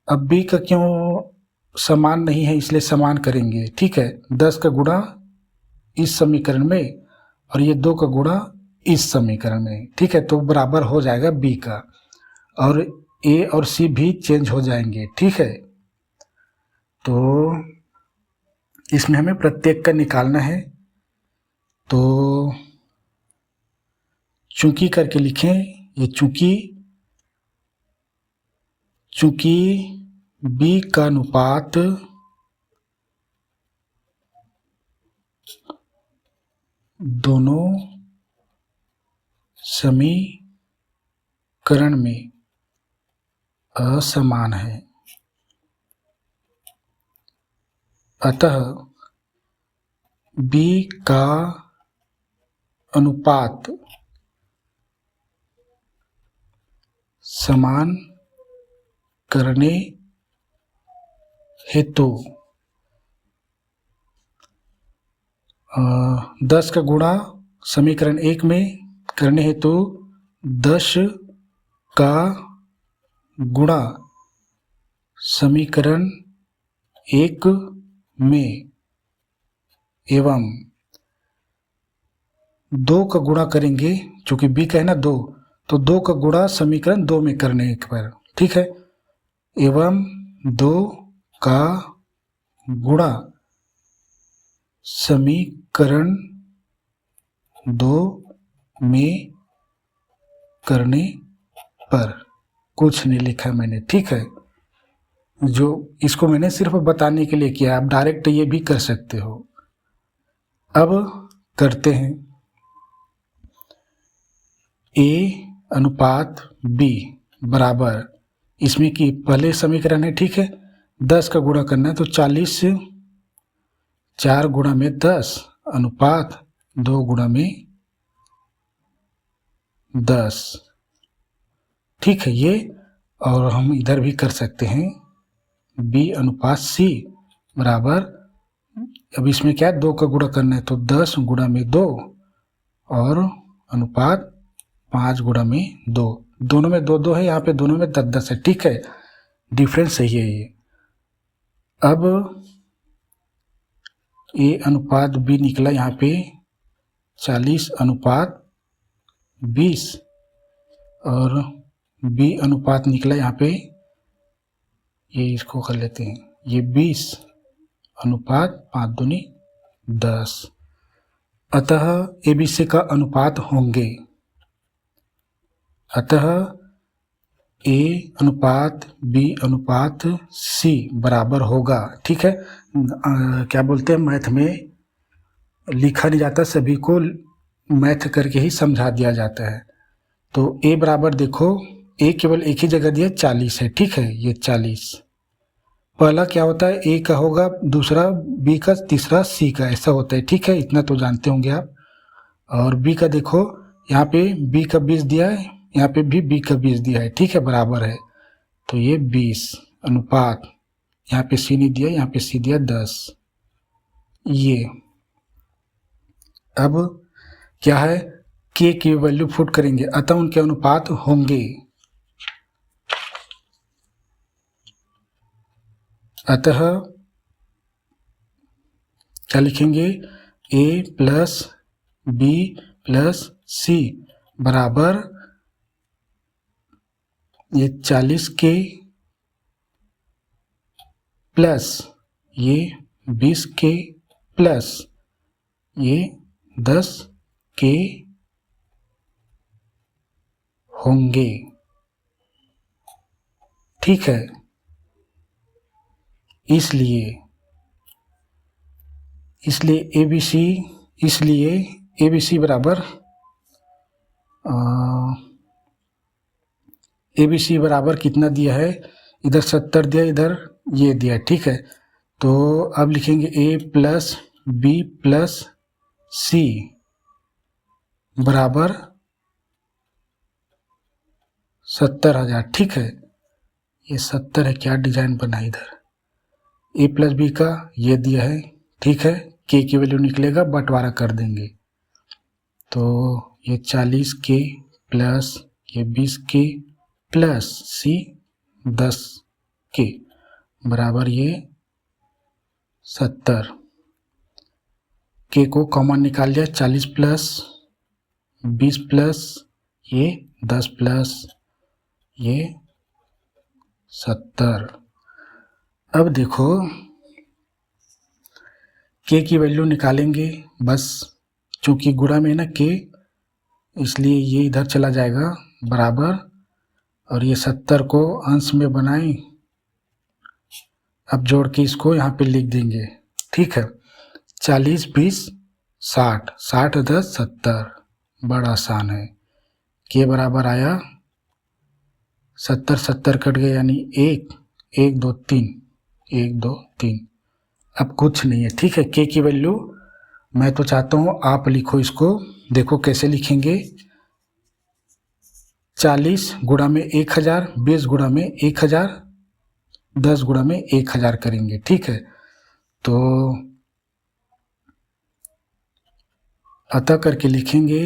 अब बी का क्यों समान नहीं है, इसलिए समान करेंगे। ठीक है, 10 का गुणा इस समीकरण में और ये 2 का गुणा इस समीकरण में। ठीक है, तो बराबर हो जाएगा बी का, और ए और सी भी चेंज हो जाएंगे। ठीक है, तो इसमें हमें प्रत्येक का निकालना है, तो चूंकि करके लिखें, ये चूंकि बी का अनुपात दोनों समीकरण में असमान है, अतः बी का अनुपात समान करने हेतु 10 का गुणा समीकरण 1 में करने हेतु 10 का गुणा समीकरण 1 में एवं 2 का गुणा करेंगे, चूंकि बी का है ना 2, तो 2 का गुणा समीकरण 2 में करने पर। ठीक है, एवं 2 का गुणा समीकरण 2 में करने पर, कुछ नहीं लिखा मैंने, ठीक है। जो इसको मैंने सिर्फ बताने के लिए किया, आप डायरेक्ट ये भी कर सकते हो। अब करते हैं A अनुपात B बराबर, इसमें कि पहले समीकरण है, ठीक है, 10 का गुणा करना है, तो 40 से 4 गुणा में 10 अनुपात 2 गुणा में 10, ठीक है ये। और हम इधर भी कर सकते हैं B अनुपात C बराबर, अब इसमें क्या है, 2 का गुणा करना है, तो 10 गुणा में 2 और अनुपात 5 गुणा में 2, दोनों में 2 2 है, यहाँ पे दोनों में 10 10 है, ठीक है, डिफरेंस सही है ये। अब A अनुपात B निकला यहाँ पे 40 अनुपात 20 और B अनुपात निकला यहाँ पे, ये इसको कर लेते हैं, ये 20 अनुपात 5 दूनी 10, अतः ABC का अनुपात होंगे, अतः A अनुपात B अनुपात C बराबर होगा, ठीक है। क्या बोलते हैं, मैथ में लिखा नहीं जाता, सभी को मैथ करके ही समझा दिया जाता है। तो A बराबर देखो, A केवल एक ही जगह दिया 40 है, ठीक है, ये 40, पहला क्या होता है A का होगा, दूसरा B का, तीसरा C का, ऐसा होता है, ठीक है, इतना तो जानते होंगे आप। और B का देखो, यहाँ पे B का 20 दिया है, यहाँ पे भी B का 20 दिया है, ठीक है, बराबर है, तो ये 20 अनुपात, यहाँ पे C नहीं दिया, यहाँ पे C दिया 10, ये। अब क्या है, K की वैल्यू पुट करेंगे, अतः उनके अनुपात होंगे, अतः क्या लिखेंगे, A plus B plus C बराबर, ये 40K प्लस ये 20K प्लस ये 10K होंगे, ठीक है। इसलिए ABC बराबर ABC बराबर कितना दिया है, इधर 70 दिया, इधर ये दिया, ठीक है। तो अब लिखेंगे A plus B plus C बराबर 70,000, ठीक है, ये 70 है, क्या डिजाइन बना इधर, A प्लस B का ये दिया है, ठीक है, K की वैल्यू निकलेगा, बंटवारा कर देंगे, तो ये 40K प्लस ये 20K प्लस C 10K बराबर ये 70, K को कॉमन निकाल लिया, 40 प्लस 20 प्लस ये 10 प्लस ये 70। अब देखो K की वैल्यू निकालेंगे, बस चूंकि गुणा में है ना K, इसलिए ये इधर चला जाएगा बराबर, और ये 70 को अंश में बनाएं, अब जोड़ के इसको यहाँ पे लिख देंगे, ठीक है, 40 20 60, 60 10 70, बड़ा आसान है। K बराबर आया 70 70 कट गए, यानी 1 1 2 3 1 2 3, अब कुछ नहीं है, ठीक है। K की वैल्यू मैं तो चाहता हूँ आप लिखो इसको, देखो कैसे लिखेंगे, 40 गुणा में 1000, 20 गुणा में 1000, 10 गुणा में 1000 करेंगे, ठीक है। तो अतः करके लिखेंगे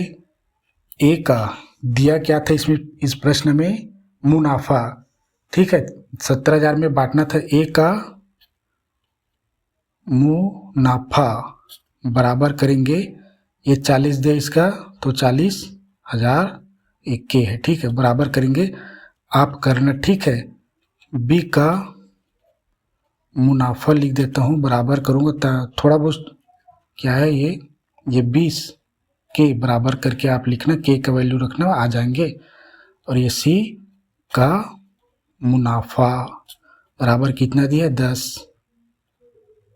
A का दिया क्या था इसमें, इस प्रश्न में मुनाफा, ठीक है, 70,000 में बांटना था, A का मुनाफा बराबर करेंगे, ये 40 दिया इसका, तो 40,000 एक K है, ठीक है, बराबर करेंगे, आप करना, ठीक है। B का मुनाफा लिख देता हूँ, बराबर करूँगा, थोड़ा बहुत क्या है ये 20 के बराबर करके आप लिखना, के का वैल्यू रखना, आ जाएंगे। और ये सी का मुनाफा बराबर कितना दिया है, 10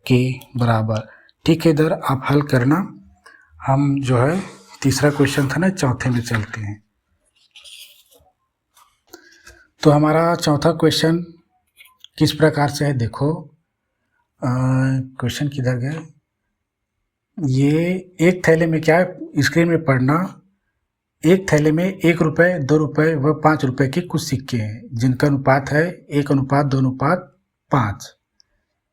के बराबर। ठीक है, इधर आप हल करना। हम जो है तीसरा क्वेश्चन था ना, चौथे में चलते हैं। तो हमारा चौथा क्वेश्चन किस प्रकार से है, देखो क्वेश्चन किधर गए। ये एक थैले में क्या है, स्क्रीन में पढ़ना, एक थैले में 1 रुपये, 2 रुपये व 5 रुपये के कुछ सिक्के हैं जिनका अनुपात है 1:2:5।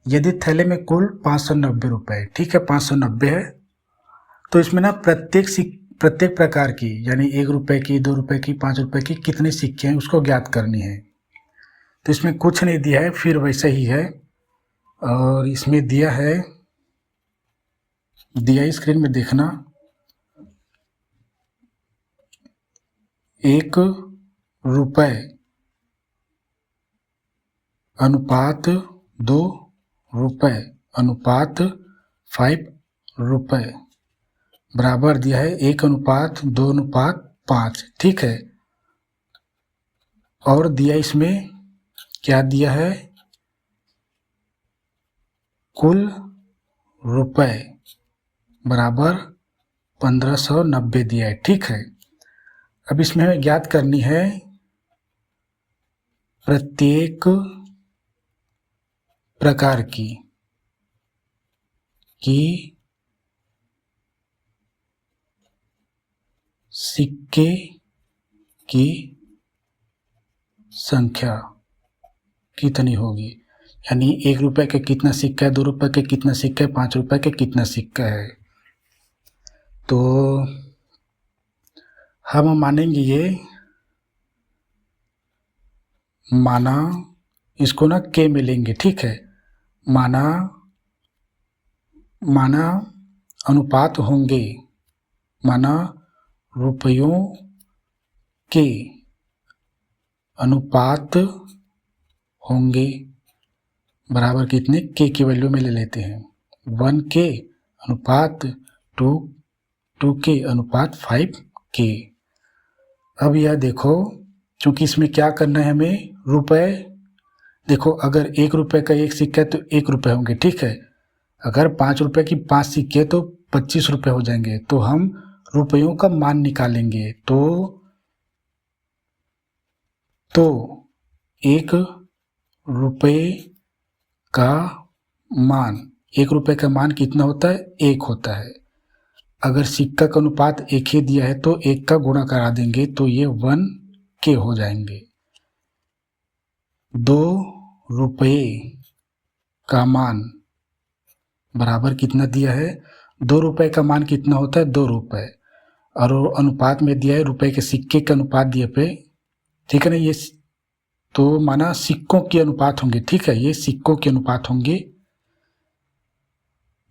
यदि थैले में कुल 590 रुपये, ठीक है 590 है, तो इसमें ना प्रत्येक प्रकार की, यानी 1 रुपये की, 2 रुपये की, 5 रुपये की कितने सिक्के हैं उसको ज्ञात करनी है। तो इसमें कुछ नहीं दिया है, फिर वैसे ही है। और इसमें दिया स्क्रीन में देखना, 1 रुपये अनुपात 2 रुपये अनुपात 5 रुपये बराबर दिया है 1:2:5, ठीक है। और दिया इसमें क्या दिया है, कुल रुपए बराबर 1590 दिया है, ठीक है। अब इसमें हमें ज्ञात करनी है प्रत्येक प्रकार की सिक्के की संख्या कितनी होगी, यानी 1 रुपये के कितना सिक्का है, 2 रुपये के कितना सिक्का है, 5 रुपये के कितना सिक्का है। तो हम मानेंगे ये, माना इसको ना के में लेंगे, ठीक है। माना अनुपात होंगे, माना रुपयों के अनुपात होंगे बराबर कितने, के की वैल्यू में ले लेते हैं 1 के अनुपात 2 के अनुपात 5 के। अब यह देखो, क्योंकि इसमें क्या करना है हमें, रुपए, देखो अगर 1 रुपये का एक सिक्का है तो 1 रुपये होंगे, ठीक है। अगर 5 रुपये की 5 सिक्के तो 25 रुपये हो जाएंगे। तो हम रुपयों का मान निकालेंगे, तो 1 रुपये का मान, 1 रुपये का मान कितना होता है, 1 होता है। अगर सिक्का का अनुपात 1 ही दिया है तो 1 का गुणा करा देंगे तो ये 1 के हो जाएंगे। 2 रुपये का मान बराबर कितना दिया है, 2 रुपये का मान कितना होता है, 2 रुपये, और अनुपात में दिया है रुपये के सिक्के के अनुपात दिए पे, ठीक है ना। ये तो माना सिक्कों के अनुपात होंगे, ठीक है, ये सिक्कों के अनुपात होंगे,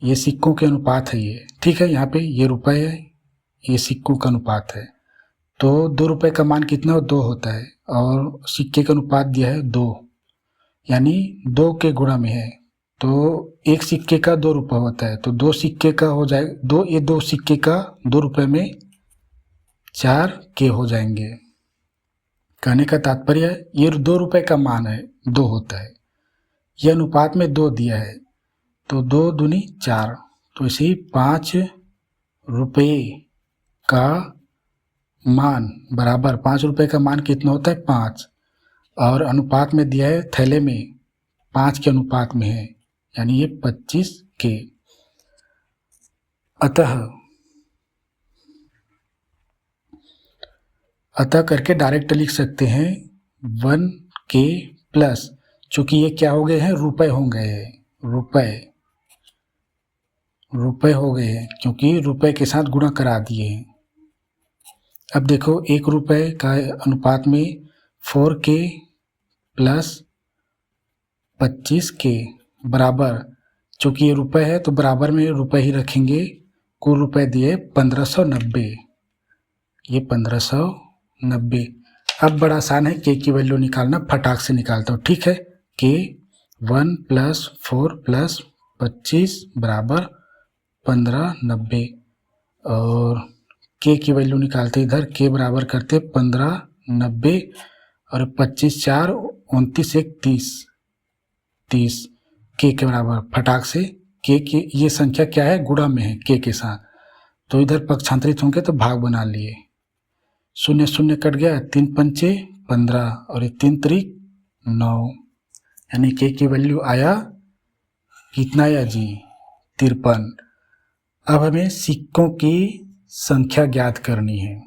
ये सिक्कों के अनुपात है ये, ठीक है। यहाँ पे ये रुपए है, ये सिक्कों का अनुपात है। तो 2 रुपये का मान कितना हो, 2 होता है, और सिक्के का अनुपात दिया है 2, यानी 2 के गुणा में है। तो एक सिक्के का 2 रुपये होता है, तो 2 सिक्के का हो जाए 2, ये 2 सिक्के का 2 रुपये में 4 के हो जाएंगे। कहने का तात्पर्य है ये 2 रुपये का मान है, 2 होता है, यह अनुपात में 2 दिया है, तो 2 दूनी 4। तो इसे 5 रुपये का मान बराबर, 5 रुपये का मान कितना होता है, 5, और अनुपात में दिया है थैले में 5 के अनुपात में है, यानी ये 25 के। अतः करके डायरेक्ट लिख सकते हैं 1 के प्लस, चूंकि ये क्या हो गए हैं, रुपए हो गए हैं, रुपए हो गए हैं, क्योंकि रुपए के साथ गुणा करा दिए हैं। अब देखो 1 रुपये का अनुपात में 4 के प्लस 25 के बराबर, चूंकि ये रुपए है तो बराबर में रुपए ही रखेंगे। कुल रुपए दिए 1590, ये 1590। अब बड़ा आसान है, के की वैल्यू निकालना, फटाक से निकालता हूँ, ठीक है। के 1 + 4 + 25 बराबर 1590, और के की वैल्यू निकालते इधर, के बराबर करते 15, 90 और 25, 4, 29, 1, 30 के बराबर फटाक से के ये संख्या क्या है, गुणा में है के साथ, तो इधर पक्षांतरित होंगे तो भाग बना लिए, 0 0 कट गया, 3 पंचे 15 और 3 त्रिक 9, यानी के की वैल्यू आया कितना आया जी, 53। अब हमें सिक्कों की संख्या ज्ञात करनी है,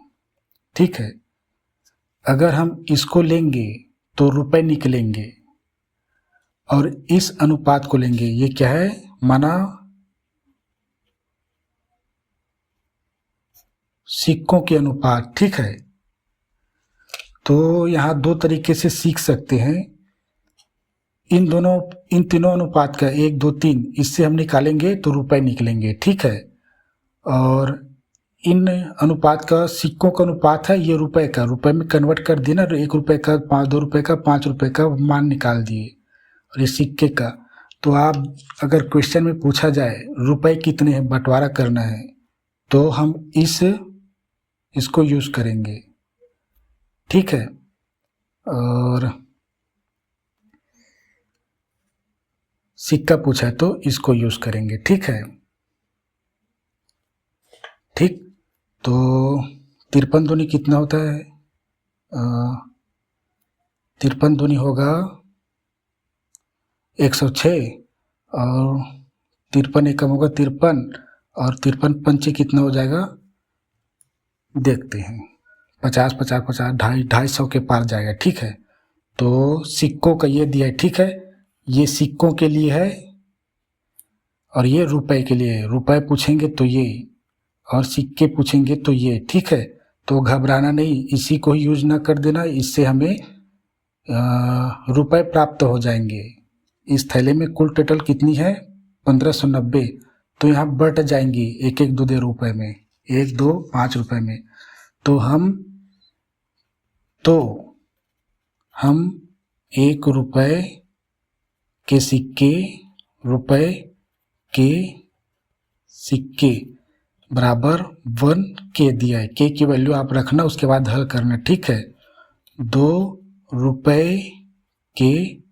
ठीक है। अगर हम इसको लेंगे तो रुपए निकलेंगे और इस अनुपात को लेंगे, ये क्या है, माना सिक्कों के अनुपात, ठीक है। तो यहाँ दो तरीके से सीख सकते हैं, इन तीनों अनुपात का 1, 2, 3 इससे हम निकालेंगे तो रुपए निकलेंगे, ठीक है। और इन अनुपात का सिक्कों का अनुपात है, ये रुपए का, रुपए में कन्वर्ट कर दिए ना, 1 रुपए का, 2 रुपए का, 5 रुपए का मान निकाल दिए, और ये सिक्के का। तो आप अगर क्वेश्चन में पूछा जाए रुपए कितने हैं, बंटवारा करना है, तो हम इसको यूज करेंगे, ठीक है। और सिक्का पूछा है तो इसको यूज करेंगे, ठीक है। ठीक, तो 53 दूनी कितना होता है, 53 दूनी होगा 106 और 53 एकम होगा 53 और 53 पंचे कितना हो जाएगा, देखते हैं, 50 50 50 250 के पार जाएगा, ठीक है। तो सिक्कों का ये दिया है, ठीक है, ये सिक्कों के लिए है और ये रुपए के लिए है, रुपए पूछेंगे तो ये और सिक्के पूछेंगे तो ये, ठीक है। तो घबराना नहीं, इसी को ही यूज ना कर देना, इससे हमें रुपए प्राप्त हो जाएंगे। इस थैले में कुल टोटल कितनी है, 1590, तो यहाँ बट जाएंगी 1 1 2 रुपए में, 1 2 5 रुपए में। तो हम 1 रुपए के सिक्के, रुपए के सिक्के बराबर 1 के दिया है, के की वैल्यू आप रखना, उसके बाद हल करना, ठीक है। 2 रुपए के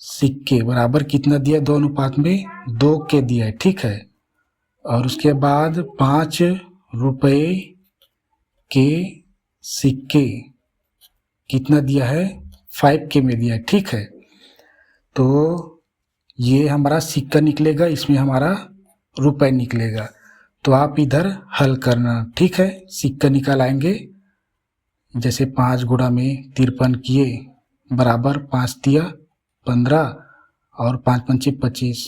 सिक्के बराबर कितना दिया, 2 अनुपात में 2 के दिया है, ठीक है। और उसके बाद 5 रुपए के सिक्के कितना दिया है, 5 के में दिया है, ठीक है। तो ये हमारा सिक्का निकलेगा, इसमें हमारा रुपए निकलेगा। तो आप इधर हल करना, ठीक है। सिक्का निकाल आएंगे, जैसे 5 गुणा में 53 किए बराबर 5 तिया 15 और 5 पंचे 25,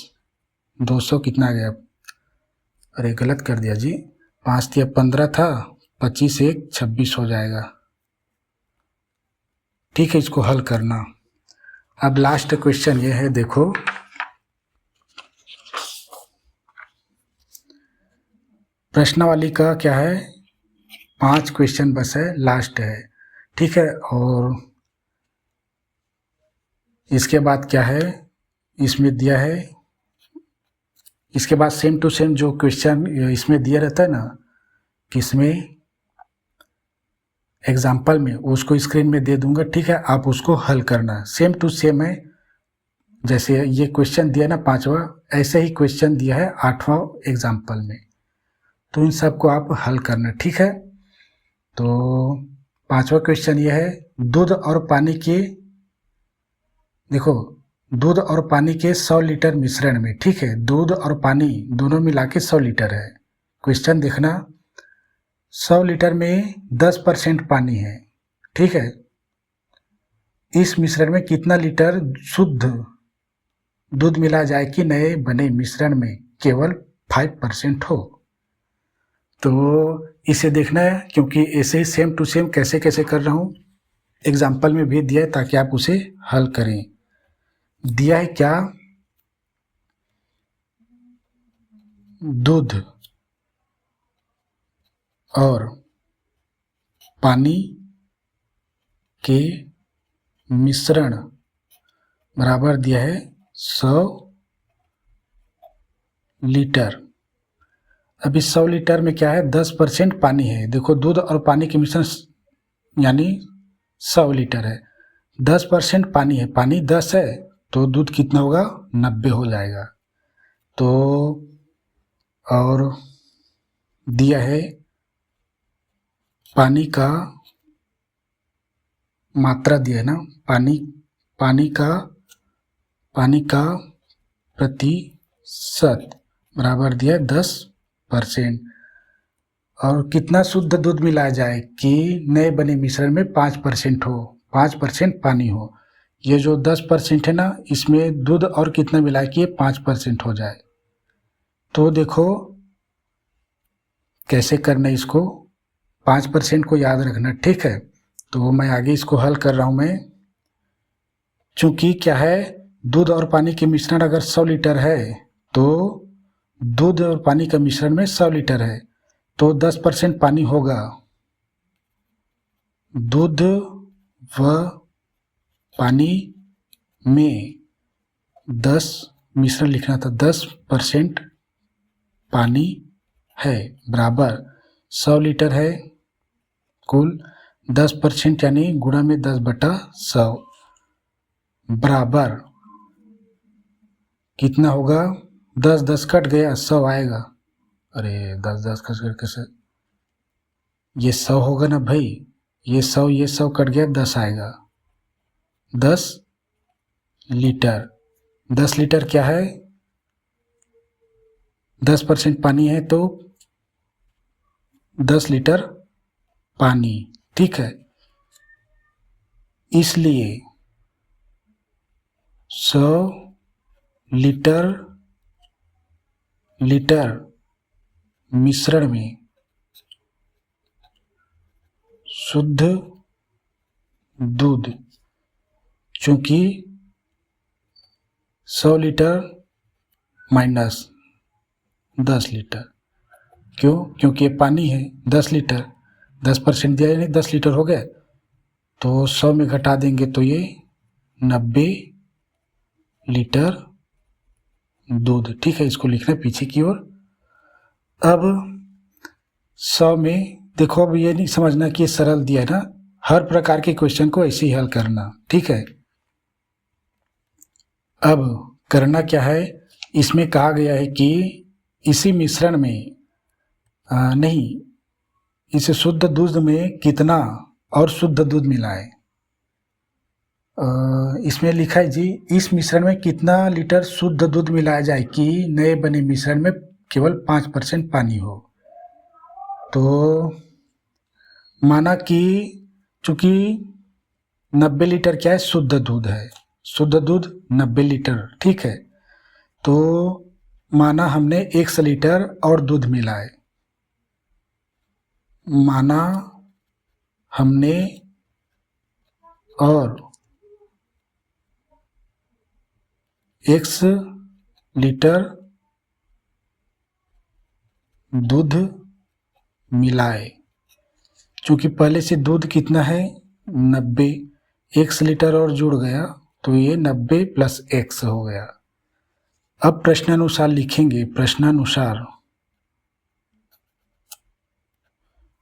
200 कितना आ गया, अरे गलत कर दिया जी, 5 तिया 15 था, 25 1 26 हो जाएगा, ठीक है। इसको हल करना। अब लास्ट क्वेश्चन ये है, देखो प्रश्नावली का क्या है, 5 क्वेश्चन बस है, लास्ट है, ठीक है। और इसके बाद क्या है, इसमें दिया है, इसके बाद सेम टू सेम जो क्वेश्चन इसमें दिया रहता है ना, किसमें एग्जाम्पल में, उसको स्क्रीन में दे दूंगा, ठीक है। आप उसको हल करना, सेम टू सेम है, जैसे ये क्वेश्चन दिया ना 5वां, ऐसे ही क्वेश्चन दिया है 8वां एग्जाम्पल में, तो इन सब को आप हल करना, ठीक है। तो 5वां क्वेश्चन ये है, दूध और पानी के, देखो दूध और पानी के 100 लीटर मिश्रण में, ठीक है, दूध और पानी दोनों मिला के 100 लीटर है। क्वेश्चन देखना, 100 लीटर में 10% पानी है, ठीक है। इस मिश्रण में कितना लीटर शुद्ध दूध मिला जाए कि नए बने मिश्रण में केवल 5% हो। तो इसे देखना है, क्योंकि ऐसे ही सेम टू सेम कैसे कैसे कर रहा हूँ, एग्जाम्पल में भी दिया है ताकि आप उसे हल करें। दिया है क्या, दूध और पानी के मिश्रण बराबर दिया है 100 लीटर। अभी 100 लीटर में क्या है, 10% पानी है। देखो दूध और पानी के मिश्रण यानी 100 लीटर है, 10% पानी है, पानी 10 है तो दूध कितना होगा, 90 हो जाएगा। तो और दिया है पानी का मात्रा दिया है ना, पानी का प्रतिशत बराबर दिया है 10%। और कितना शुद्ध दूध मिलाया जाए कि नए बने मिश्रण में 5% हो, 5% पानी हो। ये जो 10% है ना, इसमें दूध और कितना मिलाए कि ये 5% हो जाए। तो देखो कैसे करना है इसको, 5% को याद रखना, ठीक है। तो मैं आगे इसको हल कर रहा हूँ मैं। चूंकि क्या है, दूध और पानी के मिश्रण अगर 100 लीटर है तो दूध और पानी का मिश्रण में 100 लीटर है तो 10% पानी होगा। दूध व पानी में 10 मिश्रण लिखना था, 10% पानी है बराबर 100 लीटर है, कुल 10% यानी गुणा में 10/100 बराबर कितना होगा, 10 कट गया 100 आएगा। अरे 10 कट गया कैसे, ये 100 होगा ना भाई, ये 100 कट गया 10 आएगा। 10 लीटर, 10 लीटर क्या है, 10% पानी है तो 10 लीटर पानी, ठीक है। इसलिए 100 लीटर मिश्रण में शुद्ध दूध, चूंकि 100 लीटर माइनस 10 लीटर, क्यों, क्योंकि ये पानी है 10 लीटर, 10% दिया यानी 10 लीटर हो गया, तो 100 में घटा देंगे तो ये 90 लीटर दूध, ठीक है। इसको लिखना है पीछे की ओर। अब 100 में देखो, अब ये नहीं समझना कि ये सरल दिया है ना, हर प्रकार के क्वेश्चन को ऐसे ही हल करना, ठीक है। अब करना क्या है, इसमें कहा गया है कि इसी मिश्रण में नहीं, इस शुद्ध दूध में कितना और शुद्ध दूध मिलाएं। इसमें लिखा है जी, इस मिश्रण में कितना लीटर शुद्ध दूध मिलाया जाए कि नए बने मिश्रण में केवल 5% पानी हो। तो माना कि चूंकि 90 लीटर क्या है, शुद्ध दूध है, शुद्ध दूध 90 लीटर, ठीक है। तो माना हमने 100 लीटर और दूध मिलाए, माना हमने और 100 लीटर दूध मिलाए, चूंकि पहले से दूध कितना है 90, 100 लीटर और जुड़ गया तो ये 90 + 100 हो गया। अब प्रश्नानुसार लिखेंगे,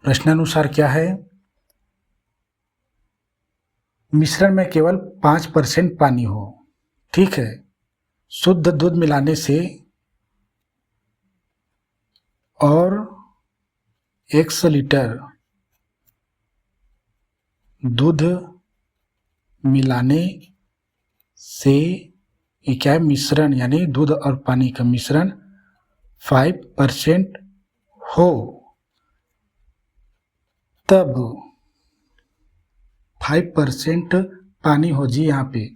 प्रश्नानुसार क्या है, मिश्रण में केवल 5% पानी हो, ठीक है। शुद्ध दूध मिलाने से और 100 लीटर दूध मिलाने से ये क्या है, मिश्रण यानी दूध और पानी का मिश्रण 5% हो, तब 5% पानी हो जी यहाँ पे,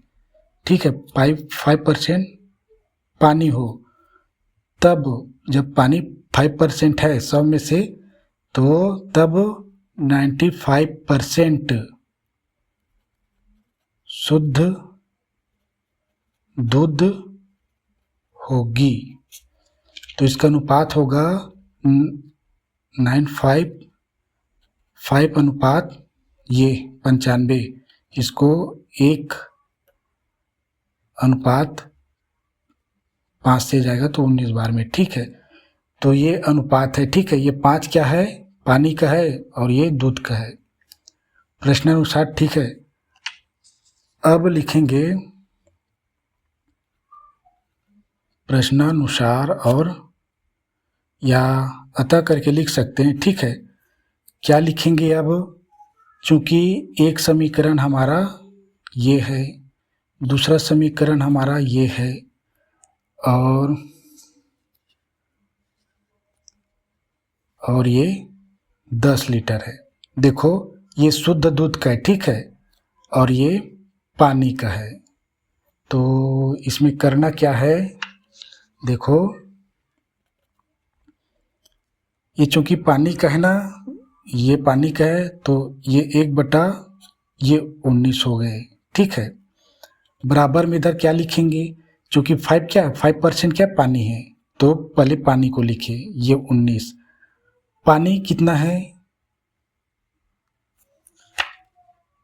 ठीक है। 5% पानी हो, तब जब पानी 5% है 100 में से, तो तब 95% शुद्ध दूध होगी। तो इसका अनुपात होगा 9/5 अनुपात ये 95, इसको 1/5 से जाएगा तो 19 बार में, ठीक है। तो ये अनुपात है, ठीक है। ये 5 क्या है, पानी का है और ये दूध का है, प्रश्नानुसार, ठीक है। अब लिखेंगे प्रश्नानुसार और या अतः करके लिख सकते हैं, ठीक है। क्या लिखेंगे अब, चूंकि एक समीकरण हमारा ये है, दूसरा समीकरण हमारा ये है और ये 10 लीटर है। देखो ये शुद्ध दूध का है, ठीक है, और ये पानी का है। तो इसमें करना क्या है, देखो ये चूंकि पानी का है ना, ये पानी का है, तो ये 1/19 हो गए, ठीक है। बराबर में इधर क्या लिखेंगे, चूंकि 5% क्या पानी है, तो पहले पानी को लिखे, ये 19। पानी कितना है,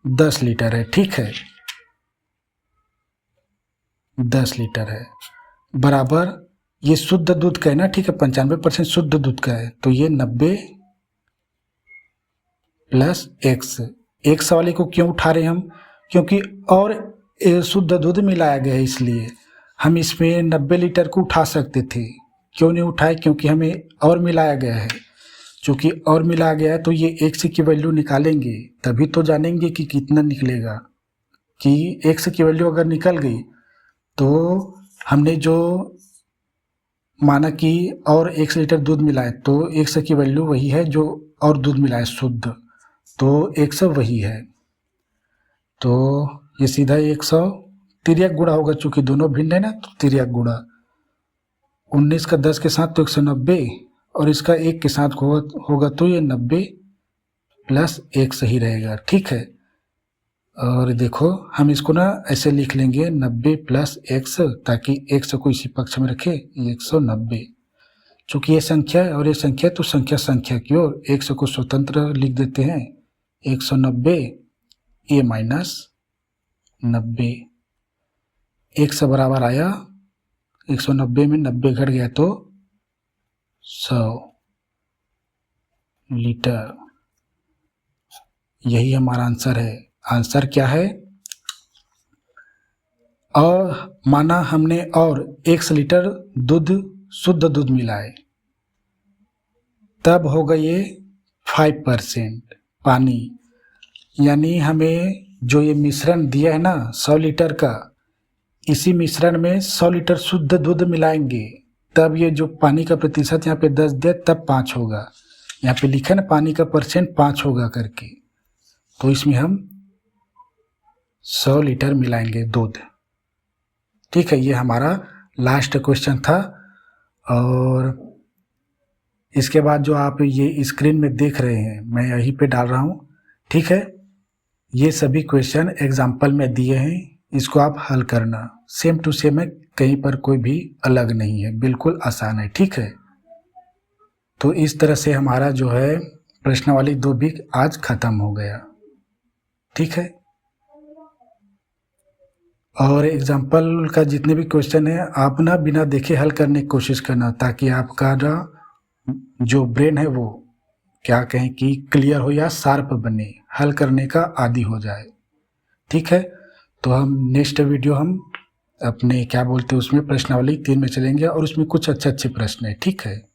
10 लीटर है, ठीक है, 10 लीटर है, बराबर ये शुद्ध दूध का है ना, ठीक है, 95% शुद्ध दूध का है, तो ये 90 प्लस x वाले को क्यों उठा रहे हम, क्योंकि और शुद्ध दूध मिलाया गया है, इसलिए हम इसमें 90 लीटर को उठा सकते थे। क्यों नहीं उठाए, क्योंकि हमें और मिलाया गया है। चूँकि और मिलाया गया है तो ये x की वैल्यू निकालेंगे, तभी तो जानेंगे कि कितना निकलेगा। कि x की वैल्यू अगर निकल गई तो हमने जो माना कि और 1 लीटर दूध मिलाए, तो x की वैल्यू वही है जो और दूध मिलाए शुद्ध, तो 100 वही है। तो ये सीधा 100 तिर्यक गुणा होगा, चूंकि दोनों भिन्न है ना, तो तिर्यक गुणा 19 का 10 के साथ तो 190, और इसका 1 के साथ होगा तो ये 90 प्लस 1 सही रहेगा, ठीक है। और देखो हम इसको ना ऐसे लिख लेंगे 90 प्लस x, ताकि x को इसी पक्ष में रखे, 190। चूँकि ये संख्या है और ये संख्या, तो संख्या की ओर x को स्वतंत्र लिख देते हैं, 190 a माइनस 90, x बराबर आया 190 में 90 घट गया तो 100 लीटर। यही हमारा आंसर है। आंसर क्या है, और माना हमने और 1 लीटर दूध, शुद्ध दूध मिलाए, तब होगा ये 5% पानी। यानी हमें जो ये मिश्रण दिया है ना 100 लीटर का, इसी मिश्रण में 100 लीटर शुद्ध दूध मिलाएंगे, तब ये जो पानी का प्रतिशत यहाँ पे 10 दिया, तब 5 होगा। यहाँ पे लिखा ना पानी का परसेंट 5 होगा करके, तो इसमें हम 100 लीटर मिलाएंगे दूध, ठीक है। ये हमारा लास्ट क्वेश्चन था। और इसके बाद जो आप ये स्क्रीन में देख रहे हैं, मैं यहीं पे डाल रहा हूँ, ठीक है। ये सभी क्वेश्चन एग्जाम्पल में दिए हैं, इसको आप हल करना, सेम टू सेम है, कहीं पर कोई भी अलग नहीं है, बिल्कुल आसान है, ठीक है। तो इस तरह से हमारा जो है प्रश्नावली 2 भी आज खत्म हो गया, ठीक है। और एग्जाम्पल का जितने भी क्वेश्चन है आप ना बिना देखे हल करने की कोशिश करना, ताकि आपका जो ब्रेन है वो क्या कहें कि क्लियर हो या शार्प बने, हल करने का आदी हो जाए, ठीक है। तो हम नेक्स्ट वीडियो हम अपने क्या बोलते हैं उसमें प्रश्नावली 3 में चलेंगे, और उसमें कुछ अच्छे प्रश्न है, ठीक है।